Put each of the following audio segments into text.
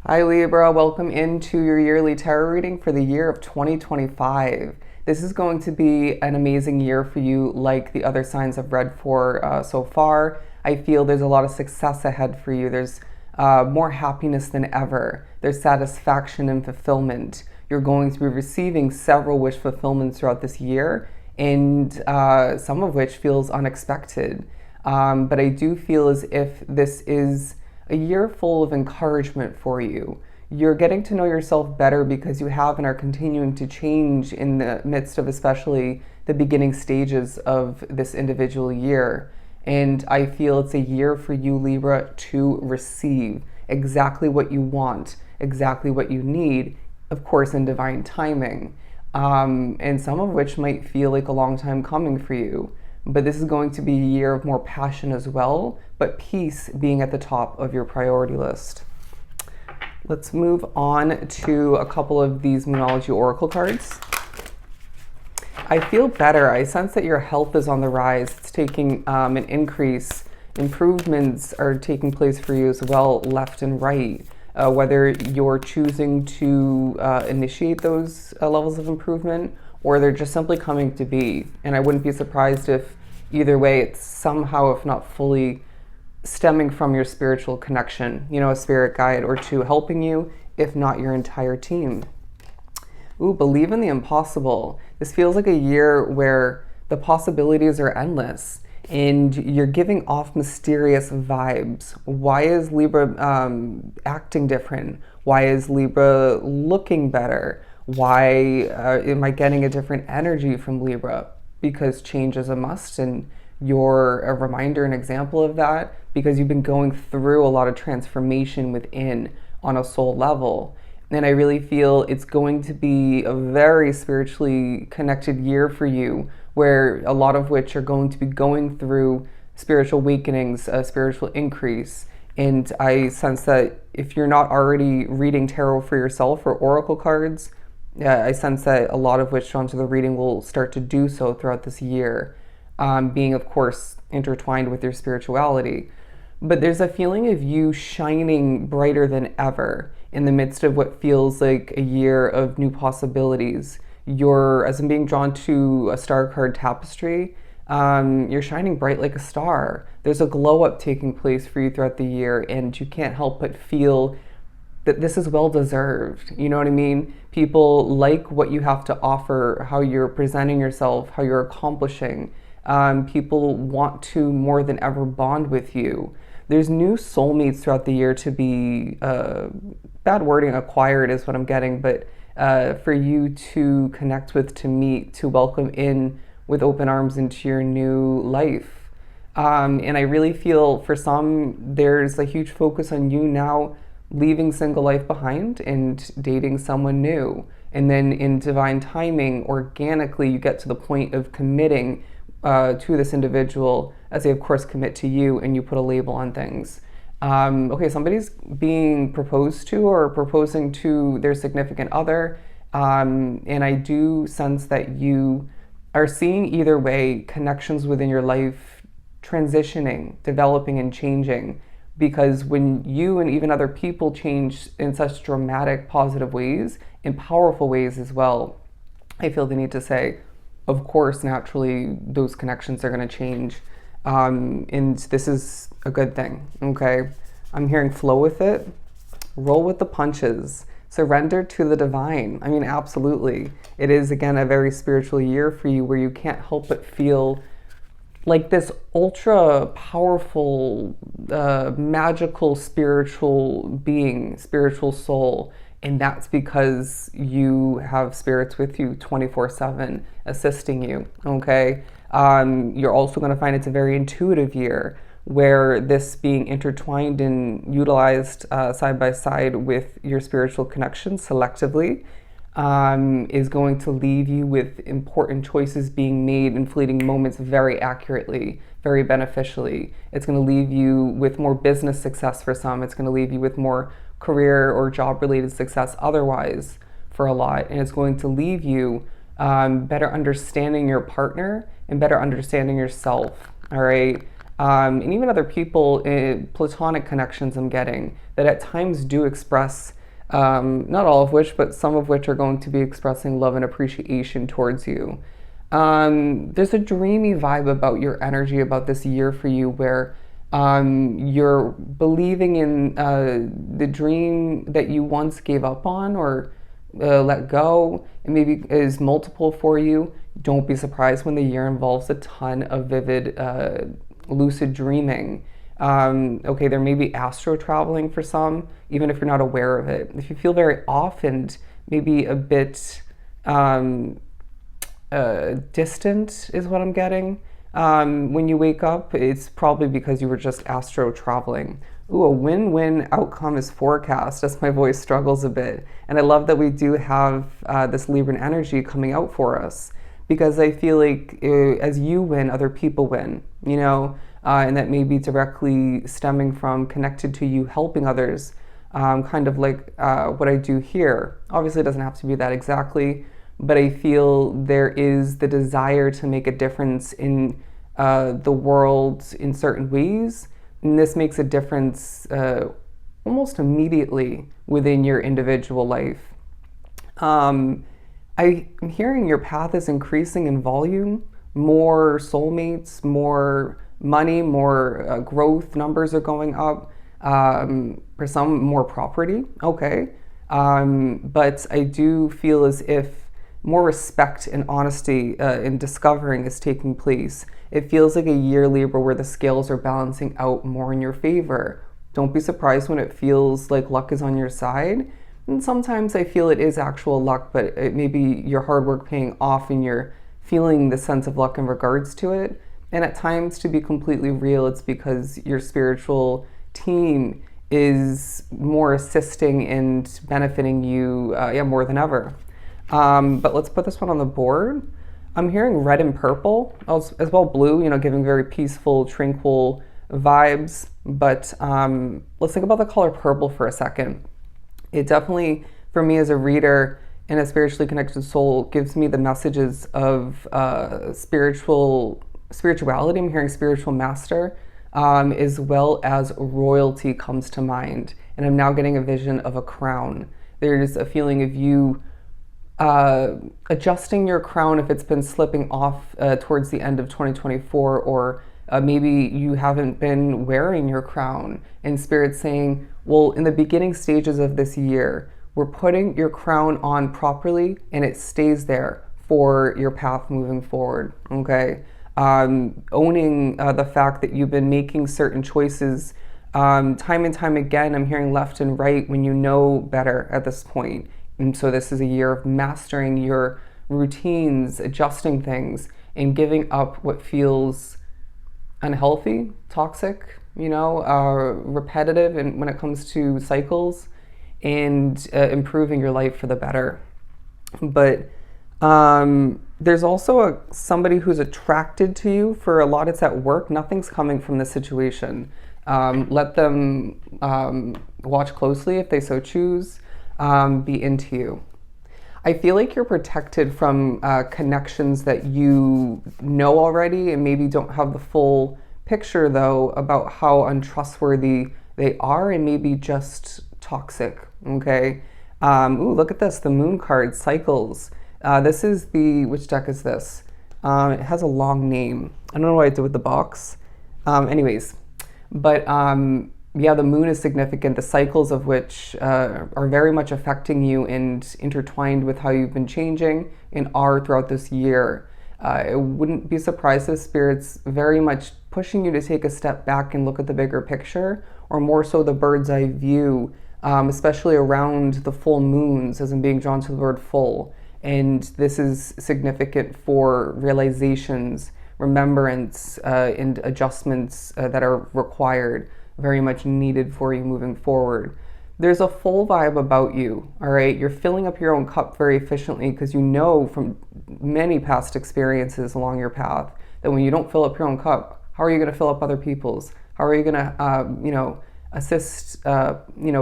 Hi Libra, welcome into your yearly tarot reading for the year of 2025. This is going to be an amazing year for you, like the other signs I've read for so far. I feel there's a lot of success ahead for you. There's more happiness than ever. There's satisfaction and fulfillment. You're going to be receiving several wish fulfillments throughout this year, and some of which feels unexpected. But I do feel as if this is a year full of encouragement for you. You're getting to know yourself better because you have and are continuing to change in the midst of especially the beginning stages of this individual year. And I feel it's a year for you, Libra, to receive exactly what you want, exactly what you need, of course, in divine timing. And some of which might feel like a long time coming for you. But this is going to be a year of more passion as well, but peace being at the top of your priority list. Let's move on to a couple of these Moonology Oracle cards. I feel better. I sense that your health is on the rise. It's taking an increase. Improvements are taking place for you as well, left and right. Whether you're choosing to initiate those levels of improvement, or they're just simply coming to be. And I wouldn't be surprised if either way it's somehow, if not fully, stemming from your spiritual connection, a spirit guide or two helping you, if not your entire team. Ooh, believe in the impossible. This feels like a year where the possibilities are endless and you're giving off mysterious vibes. Why is Libra acting different? Why is Libra looking better? Why am I getting a different energy from Libra? Because change is a must, and you're a reminder, an example of that, because you've been going through a lot of transformation within on a soul level. And I really feel it's going to be a very spiritually connected year for you, where a lot of which are going to be going through spiritual awakenings, a spiritual increase. And I sense that if you're not already reading tarot for yourself or oracle cards, I sense that a lot of which drawn to the reading will start to do so throughout this year, being, of course, intertwined with your spirituality. But there's a feeling of you shining brighter than ever in the midst of what feels like a year of new possibilities. As I'm being drawn to a star card tapestry, you're shining bright like a star. There's a glow up taking place for you throughout the year, and you can't help but feel that this is well deserved. You know what I mean? People like what you have to offer, how you're presenting yourself, how you're accomplishing. People want to more than ever bond with you. There's new soulmates throughout the year to be, bad wording, acquired is what I'm getting, but for you to connect with, to meet, to welcome in with open arms into your new life. And I really feel for some, there's a huge focus on you now leaving single life behind and dating someone new. And then in divine timing, organically, you get to the point of committing to this individual as they, of course, commit to you, and you put a label on things. Okay, somebody's being proposed to or proposing to their significant other. And I do sense that you are seeing either way connections within your life transitioning, developing, and changing. Because when you and even other people change in such dramatic, positive ways, in powerful ways as well, I feel the need to say, of course, naturally, those connections are going to change. And this is a good thing, okay? I'm hearing flow with it, roll with the punches, surrender to the divine. I mean, absolutely. It is, again, a very spiritual year for you where you can't help but feel like this ultra powerful, magical spiritual being, spiritual soul. And that's because you have spirits with you 24/7 assisting you, okay? You're also going to find it's a very intuitive year where this being intertwined and utilized side by side with your spiritual connection selectively is going to leave you with important choices being made in fleeting moments very accurately, very beneficially. It's going to leave you with more business success for some. It's going to leave you with more career or job related success otherwise for a lot. And it's going to leave you better understanding your partner and better understanding yourself. All right. And even other people, platonic connections I'm getting, that at times do express, not all of which, but some of which are going to be expressing love and appreciation towards you. There's a dreamy vibe about your energy about this year for you where you're believing in the dream that you once gave up on or let go, and maybe is multiple for you. Don't be surprised when the year involves a ton of vivid, lucid dreaming. Okay, there may be astro traveling for some, even if you're not aware of it. If you feel very off and maybe a bit distant, is what I'm getting. When you wake up, it's probably because you were just astro traveling. Ooh, a win-win outcome is forecast as my voice struggles a bit. And I love that we do have this Libran energy coming out for us, because I feel like as you win, other people win, you know, and that may be directly stemming from connected to you helping others, kind of like what I do here. Obviously, it doesn't have to be that exactly, but I feel there is the desire to make a difference in the world in certain ways. And this makes a difference almost immediately within your individual life. I'm hearing your path is increasing in volume, more soulmates, more money, more growth, numbers are going up, for some more property, okay. But I do feel as if more respect and honesty in discovering is taking place. It feels like a year, Libra, where the scales are balancing out more in your favor. Don't be surprised when it feels like luck is on your side. And sometimes I feel it is actual luck, but it may be your hard work paying off and you're feeling the sense of luck in regards to it. And at times, to be completely real, it's because your spiritual team is more assisting and benefiting you more than ever. But let's put this one on the board. I'm hearing red and purple, as well blue, you know, giving very peaceful, tranquil vibes. But let's think about the color purple for a second. It definitely, for me as a reader and a spiritually connected soul, gives me the messages of spirituality. I'm hearing spiritual master, as well as royalty comes to mind. And I'm now getting a vision of a crown. There's a feeling of you adjusting your crown if it's been slipping off towards the end of 2024, or maybe you haven't been wearing your crown, and Spirit saying, well, in the beginning stages of this year, we're putting your crown on properly and it stays there for your path moving forward, okay? Owning the fact that you've been making certain choices time and time again. I'm hearing left and right when you know better at this point. And so this is a year of mastering your routines, adjusting things, and giving up what feels unhealthy, toxic, you know, repetitive, and when it comes to cycles, and improving your life for the better. But there's also somebody who's attracted to you. For a lot, it's at work. Nothing's coming from this situation. Let them watch closely if they so choose. Be into you. I feel like you're protected from connections that you know already and maybe don't have the full picture, though, about how untrustworthy they are and maybe just toxic, okay? Ooh, look at this, the moon card, cycles. This is which deck is this? It has a long name. I don't know what I did with the box. Anyways, but yeah, the moon is significant, the cycles of which are very much affecting you and intertwined with how you've been changing and are throughout this year. I wouldn't be surprised if Spirit's very much pushing you to take a step back and look at the bigger picture, or more so the bird's eye view, especially around the full moons, as I'm being drawn to the word full. And this is significant for realizations, remembrance, and adjustments that are required, very much needed for you moving forward. There's a full vibe about you, all right? You're filling up your own cup very efficiently because you know from many past experiences along your path that when you don't fill up your own cup, how are you going to fill up other people's? How are you going to, assist,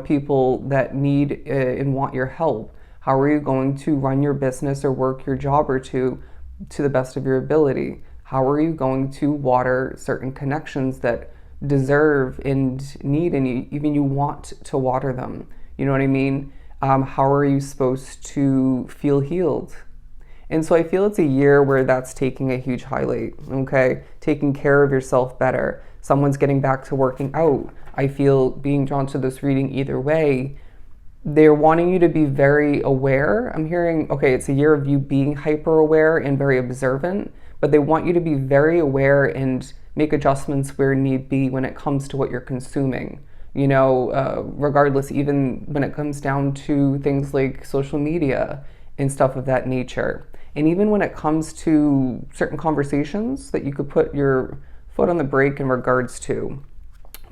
people that need and want your help? How are you going to run your business or work your job or two to the best of your ability? How are you going to water certain connections that deserve and need, and even you want to water them? You know what I mean? How are you supposed to feel healed? And so I feel it's a year where that's taking a huge highlight, okay? Taking care of yourself better. Someone's getting back to working out. I feel being drawn to this reading either way. They're wanting you to be very aware. I'm hearing, okay, it's a year of you being hyper aware and very observant, but they want you to be very aware and make adjustments where need be when it comes to what you're consuming. Regardless, even when it comes down to things like social media and stuff of that nature. And even when it comes to certain conversations that you could put your foot on the brake in regards to.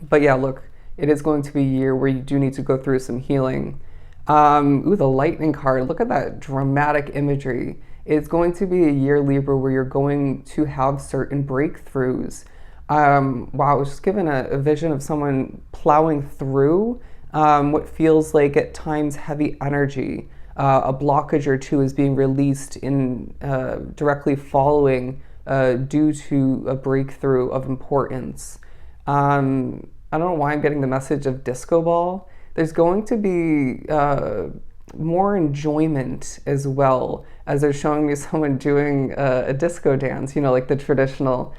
But yeah, look, it is going to be a year where you do need to go through some healing. The lightning card, look at that dramatic imagery. It's going to be a year, Libra, where you're going to have certain breakthroughs. Wow, I was just given a vision of someone plowing through what feels like at times heavy energy. A blockage or two is being released in directly following due to a breakthrough of importance. I don't know why I'm getting the message of disco ball. There's going to be more enjoyment as well, as they're showing me someone doing a disco dance, like the traditional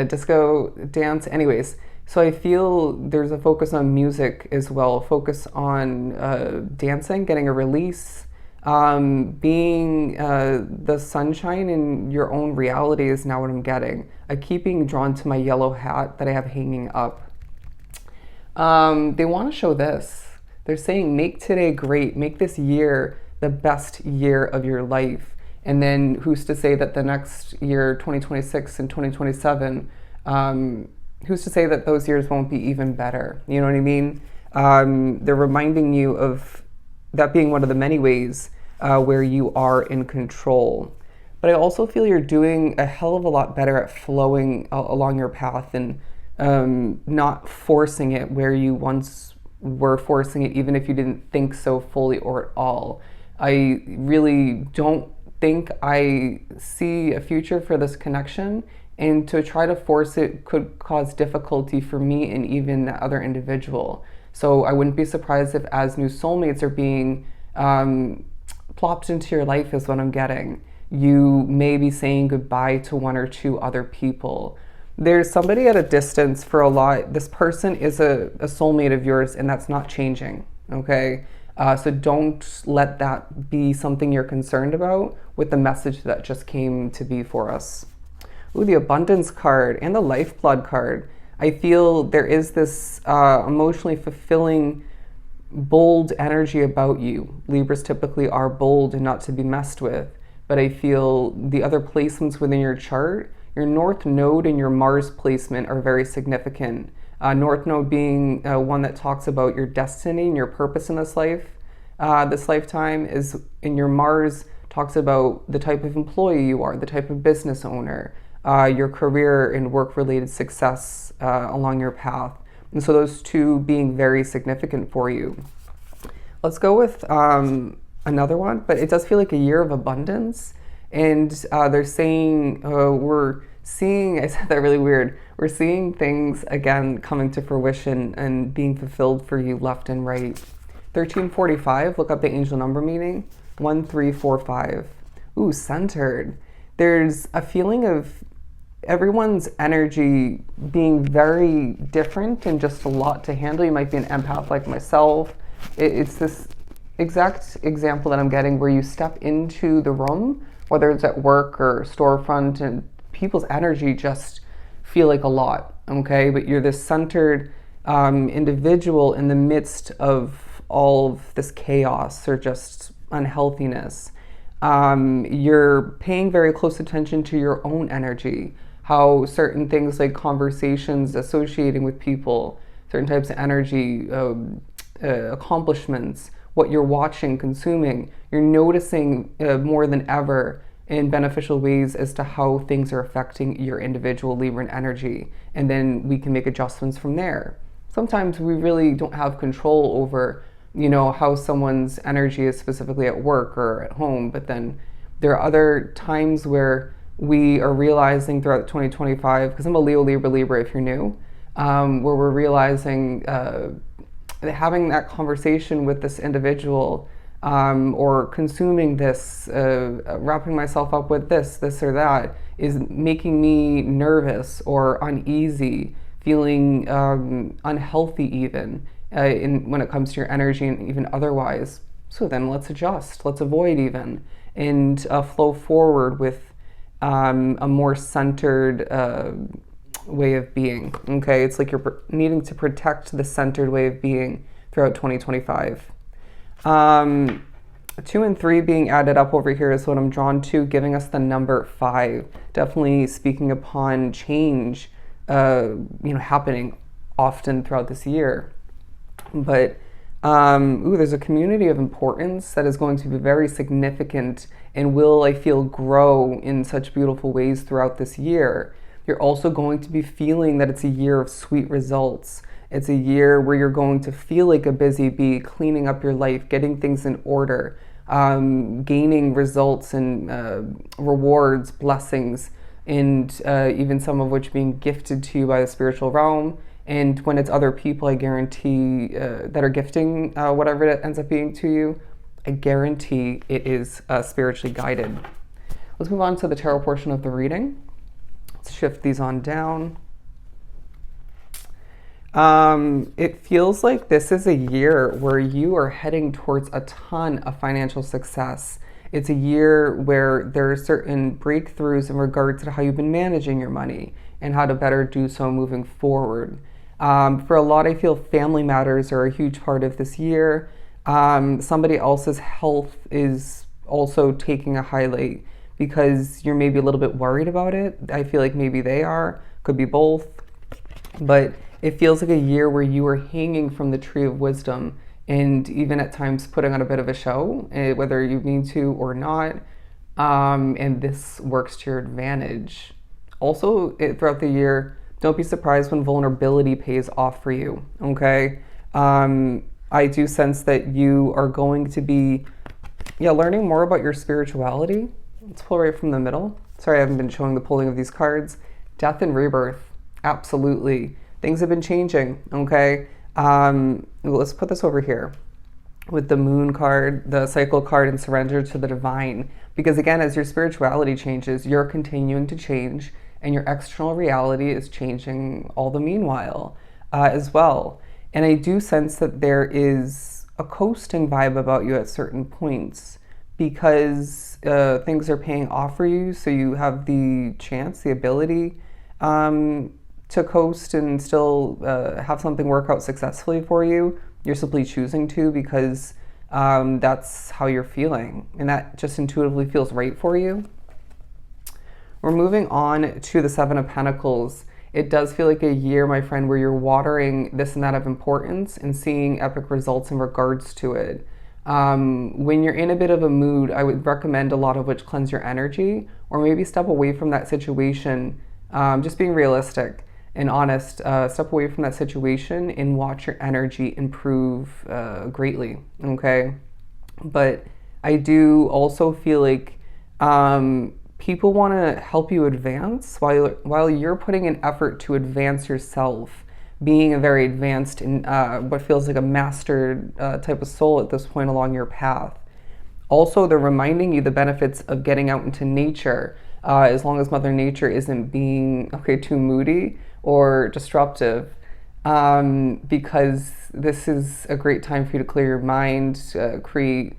disco dance. Anyways, so I feel there's a focus on music as well, focus on dancing, getting a release, being the sunshine in your own reality is now what I'm getting. I keep being drawn to my yellow hat that I have hanging up. They want to show this. They're saying, make today great, make this year the best year of your life. And then who's to say that the next year, 2026 and 2027, who's to say that those years won't be even better? You know what I mean? They're reminding you of that being one of the many ways where you are in control. But I also feel you're doing a hell of a lot better at flowing along your path and not forcing it where you once were forcing it, even if you didn't think so fully or at all. I really don't think I see a future for this connection, and to try to force it could cause difficulty for me and even the other individual. So I wouldn't be surprised if, as new soulmates are being plopped into your life, is what I'm getting. You may be saying goodbye to one or two other people. There's somebody at a distance for a lot. This person is a soulmate of yours, and that's not changing, okay? So don't let that be something you're concerned about with the message that just came to be for us. Ooh, the abundance card and the lifeblood card. I feel there is this emotionally fulfilling, bold energy about you. Libras typically are bold and not to be messed with. But I feel the other placements within your chart, your North Node and your Mars placement are very significant. North Node being one that talks about your destiny and your purpose in this life, this lifetime, is in your Mars talks about the type of employee you are, the type of business owner, your career and work-related success along your path. And so those two being very significant for you. Let's go with another one, but it does feel like a year of abundance. And they're saying we're seeing, I said that really weird, we're seeing things again coming to fruition and being fulfilled for you left and right. 1345, look up the angel number meaning, 1345. Ooh, centered. There's a feeling of everyone's energy being very different and just a lot to handle. You might be an empath like myself. It's this exact example that I'm getting where you step into the room, whether it's at work or storefront, and people's energy just feel like a lot, okay? But you're this centered individual in the midst of all of this chaos or just unhealthiness. You're paying very close attention to your own energy, how certain things like conversations associating with people, certain types of energy, accomplishments, what you're watching, consuming, you're noticing more than ever in beneficial ways as to how things are affecting your individual Libran energy. And then we can make adjustments from there. Sometimes we really don't have control over, how someone's energy is specifically at work or at home, but then there are other times where we are realizing throughout 2025, because I'm a Leo, Libra, Libra if you're new, where we're realizing having that conversation with this individual, or consuming this, wrapping myself up with this or that, is making me nervous or uneasy, feeling unhealthy even when it comes to your energy and even otherwise. So then let's adjust, let's avoid even, and flow forward with a more centered way of being. Okay, it's like you're needing to protect the centered way of being throughout 2025. 2 and 3 being added up over here is what I'm drawn to, giving us the number 5. Definitely speaking upon change, happening often throughout this year. But there's a community of importance that is going to be very significant and will, I feel, grow in such beautiful ways throughout this year. You're also going to be feeling that it's a year of sweet results. It's a year where you're going to feel like a busy bee, cleaning up your life, getting things in order, gaining results and rewards, blessings, and even some of which being gifted to you by the spiritual realm. And when it's other people, I guarantee that are gifting whatever it ends up being to you, I guarantee it is spiritually guided. Let's move on to the tarot portion of the reading. Let's shift these on down. It feels like this is a year where you are heading towards a ton of financial success. It's a year where there are certain breakthroughs in regards to how you've been managing your money and how to better do so moving forward. For a lot, I feel family matters are a huge part of this year. Somebody else's health is also taking a highlight because you're maybe a little bit worried about it. I feel like maybe they are, could be both. But it feels like a year where you are hanging from the tree of wisdom and even at times putting on a bit of a show, whether you mean to or not. And this works to your advantage. Also, throughout the year, don't be surprised when vulnerability pays off for you, okay? I do sense that you are going to be learning more about your spirituality. Let's pull right from the middle. Sorry, I haven't been showing the pulling of these cards. Death and rebirth, absolutely. Things have been changing, okay? Let's put this over here with the moon card, the cycle card, and surrender to the divine. Because again, as your spirituality changes, you're continuing to change and your external reality is changing all the meanwhile as well. And I do sense that there is a coasting vibe about you at certain points because things are paying off for you. So you have the chance, the ability to coast and still have something work out successfully for you. You're simply choosing to because that's how you're feeling. And that just intuitively feels right for you. We're moving on to the 7 of Pentacles. It does feel like a year, my friend, where you're watering this and that of importance and seeing epic results in regards to it. When you're in a bit of a mood, I would recommend a lot of which cleanse your energy or maybe step away from that situation. Just being realistic and honest, step away from that situation and watch your energy improve greatly, okay? But I do also feel like people want to help you advance while you're putting an effort to advance yourself, being a very advanced and what feels like a mastered type of soul at this point along your path. Also, they're reminding you the benefits of getting out into nature, as long as Mother Nature isn't being too moody or disruptive, because this is a great time for you to clear your mind, create,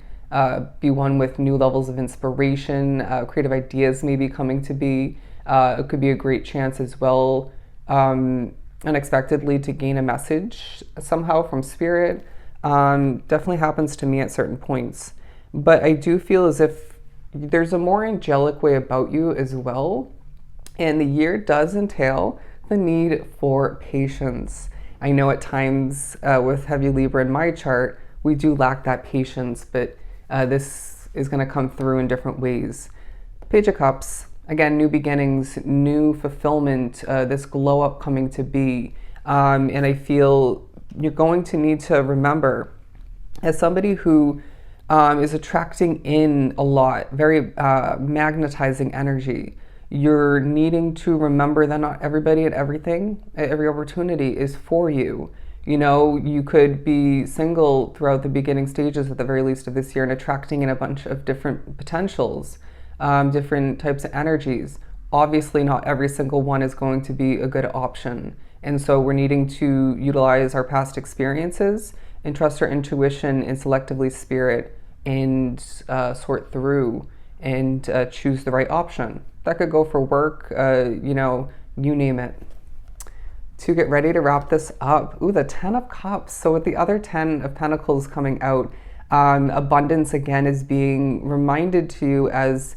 be one with new levels of inspiration, creative ideas maybe coming to be. It could be a great chance as well, unexpectedly, to gain a message somehow from spirit. Definitely happens to me at certain points. But I do feel as if there's a more angelic way about you as well. And the year does entail the need for patience. I know at times with heavy Libra in my chart, we do lack that patience, but this is going to come through in different ways. Page of Cups, again, new beginnings, new fulfillment, this glow up coming to be. And I feel you're going to need to remember, as somebody who is attracting in a lot, very magnetizing energy, You're needing to remember that not everybody and everything, every opportunity is for you. You know, you could be single throughout the beginning stages at the very least of this year and attracting in a bunch of different potentials, different types of energies. Obviously, not every single one is going to be a good option. And so we're needing to utilize our past experiences and trust our intuition and selectively spirit and sort through and choose the right option. That could go for work, you name it. To get ready to wrap this up, the 10 of Cups. So with the other 10 of Pentacles coming out, abundance again is being reminded to you as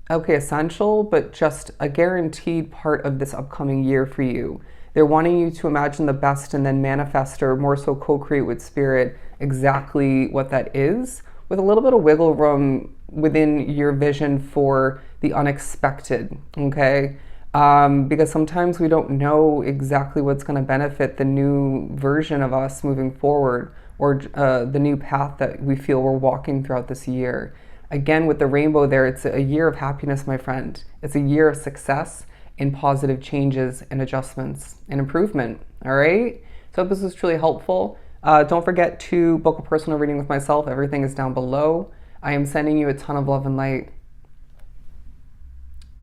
essential, but just a guaranteed part of this upcoming year for you. They're wanting you to imagine the best and then manifest, or more so co-create with spirit exactly what that is, with a little bit of wiggle room within your vision for the unexpected, okay? Because sometimes we don't know exactly what's going to benefit the new version of us moving forward, or the new path that we feel we're walking throughout this year. Again, with the rainbow there, it's a year of happiness, my friend. It's a year of success and positive changes and adjustments and improvement, all right? So if this was truly helpful, don't forget to book a personal reading with myself. Everything is down below. I am sending you a ton of love and light.